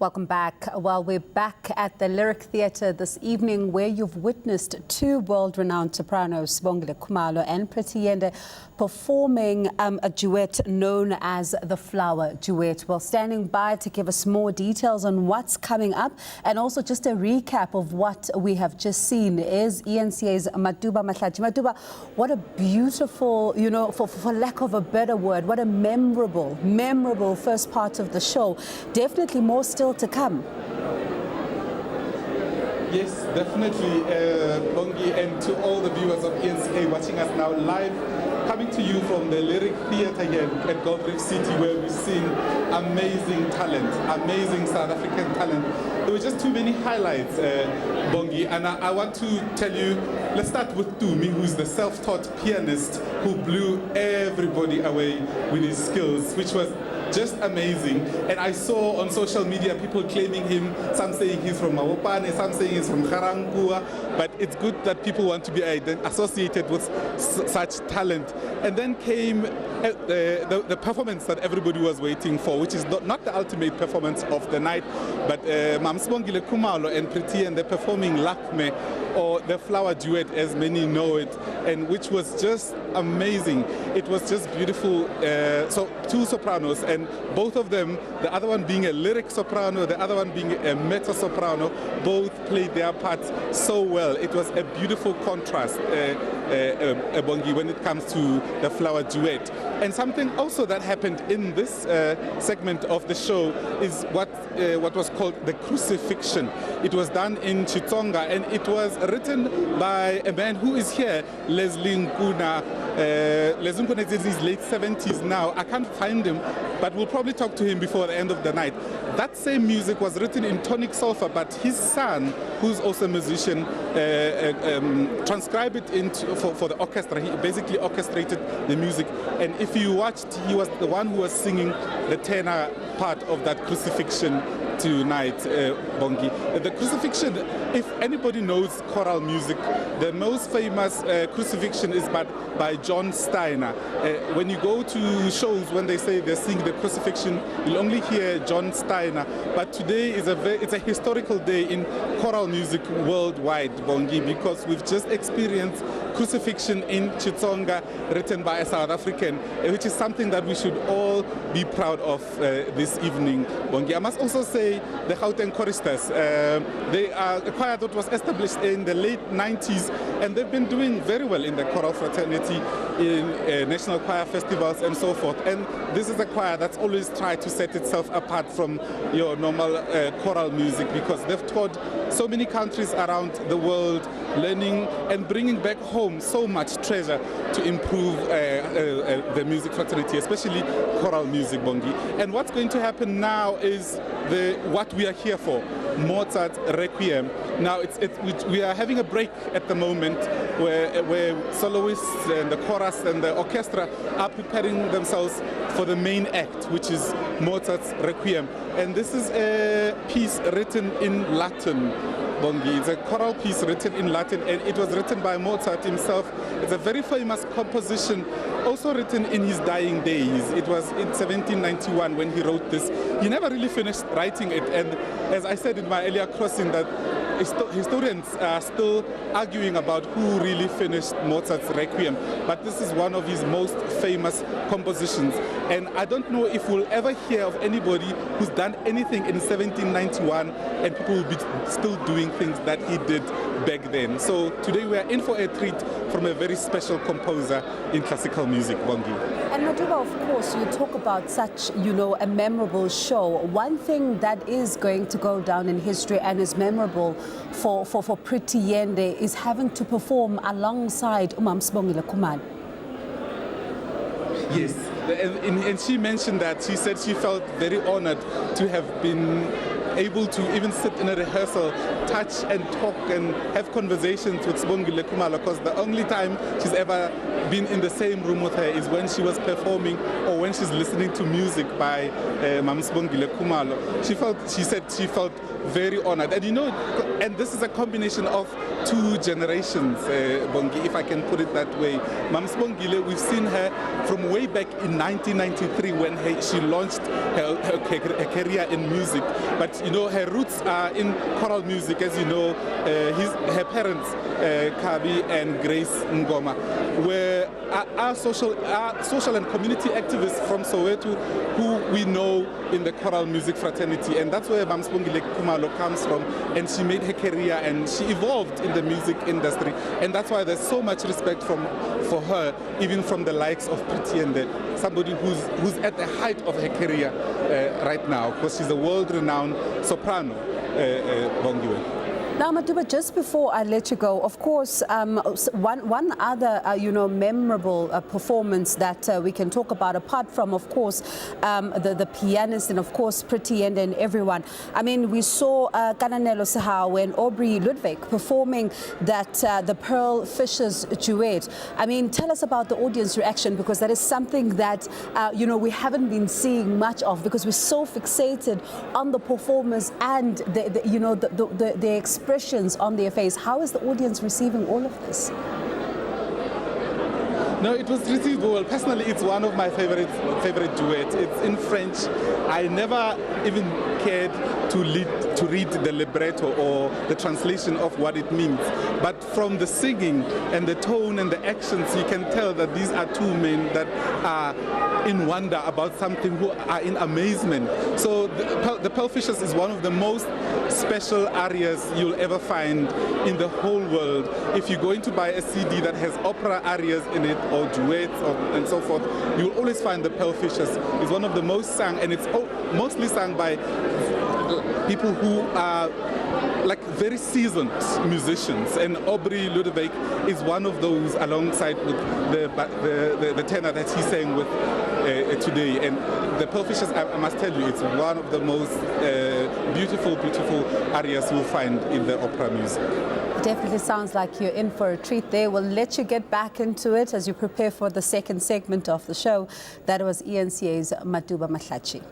Welcome back. Well, we're back at the Lyric Theatre this evening where you've witnessed two world-renowned sopranos, Sibongile Khumalo and Yende, performing a duet known as the Flower Duet. Well, standing by to give us more details on what's coming up and also just a recap of what we have just seen is eNCA's Matuba Mahlatjie. Matuba, what a beautiful, for lack of a better word, what a memorable first part of the show. Definitely more still to come. Yes, definitely, Bongi, and to all the viewers of eNCA watching us now live, coming to you from the Lyric Theatre here at Gold Reef City, where we've seen amazing talent, amazing South African talent. There were just too many highlights, Bongi, and I want to tell you, let's start with Tumi, who's the self-taught pianist who blew everybody away with his skills, which was just amazing. And I saw on social media people claiming him, some saying he's from Mawopane, some saying he's from Garangua, but it's good that people want to be associated with such talent. And then came the performance that everybody was waiting for, which is not the ultimate performance of the night, but Sibongile Khumalo and Yende performing Lakme, or the Flower Duet as many know it, and which was just amazing. It was just beautiful. So two sopranos, and both of them, the other one being a lyric soprano, the other one being a mezzo soprano, both played their parts so well. It was a beautiful contrast, Bongi, when it comes to the Flower Duet. And something also that happened in this segment of the show is what was called the Crucifixion. It was done in Chitsonga, and it was written by a man who is here, Leslie Nkuna. Leslie Nkuna is in his late 70s now. I can't find him, but we'll probably talk to him before the end of the night. That same music was written in tonic solfa, but his son, who's also a musician, transcribed it for the orchestra. He basically orchestrated the music, and if you watched, he was the one who was singing the tenor part of that Crucifixion tonight, Bongi. The Crucifixion, if anybody knows choral music, the most famous Crucifixion is by John Steiner. When you go to shows, when they say they sing the Crucifixion, you'll only hear John Steiner. But today is it's a historical day in choral music worldwide, Bongi, because we've just experienced Crucifixion in Chitsonga, written by a South African, which is something that we should all be proud of this evening, Bongi. I must also say the Gauteng Choristers, they are a choir that was established in the late 90s, and they've been doing very well in the choral fraternity, in national choir festivals and so forth. And this is a choir that's always tried to set itself apart from your normal choral music, because they've taught so many countries around the world, learning and bringing back home so much treasure to improve the music fraternity, especially choral music, Bongi. And what's going to happen now is what we are here for, Mozart Requiem. Now we are having a break at the moment where soloists and the chorus and the orchestra are preparing themselves for the main act, which is Mozart's Requiem. And this is a piece written in Latin, Bongi. It's a choral piece written in Latin, and it was written by Mozart himself. It's a very famous composition, also written in his dying days. It was in 1791 when he wrote this. He never really finished writing it, and as I said in my earlier crossing, that historians are still arguing about who really finished Mozart's Requiem, but this is one of his most famous compositions. And I don't know if we'll ever hear of anybody who's done anything in 1791 and people will be still doing things that he did back then. So today we are in for a treat from a very special composer in classical music, Bongi. And Matuba, of course, you talk about such, a memorable show. One thing that is going to go down in history and is memorable for Yende is having to perform alongside Sibongile Khumalo. Yes, and she mentioned that. She said she felt very honored to have been able to even sit in a rehearsal, touch and talk and have conversations with Sibongile Khumalo, because the only time she's ever been in the same room with her is when she was performing or when she's listening to music by Sibongile Khumalo. She said she felt very honored. And and this is a combination of two generations, Bongi, if I can put it that way. Mam Sibongile, we've seen her from way back in 1993 when she launched her career in music. But you know, her roots are in choral music, as you know. Her parents, Kabi and Grace Ngoma, were our social and community activists from Soweto who we know in the choral music fraternity, and that's where Mam Sibongile Khumalo comes from, and she made her career and she evolved in the music industry, and that's why there's so much respect for her, even from the likes of Yende, somebody who's at the height of her career right now, because she's a world-renowned soprano, Bongiwe. Now, Matuba, just before I let you go, of course, one other, memorable performance that we can talk about, apart from, of course, the pianist and, of course, Yende and everyone. I mean, we saw Kananelo Sahau and Aubrey Ludwig performing that the Pearl Fishers duet. I mean, tell us about the audience reaction, because that is something that, we haven't been seeing much of, because we're so fixated on the performers and the expressions on their face. How is the audience receiving all of this? No, it was received well. Personally, it's one of my favorite duets. It's in French. I never even cared to read the libretto or the translation of what it means. But from the singing and the tone and the actions, you can tell that these are two men that are in wonder about something, who are in amazement. So the Pearl Fishers is one of the most special arias you'll ever find in the whole world. If you're going to buy a CD that has opera arias in it, or duets, and so forth, you'll always find the Pearl Fishers. It's one of the most sung, and it's mostly sung by people who are like very seasoned musicians, and Aubrey Ludwig is one of those, alongside with the tenor that he sang with today. And the Pearl Fishers, I must tell you, it's one of the most beautiful arias you'll find in the opera music. Definitely sounds like you're in for a treat there. We'll let you get back into it as you prepare for the second segment of the show. That was eNCA's Matuba Mahlatjie.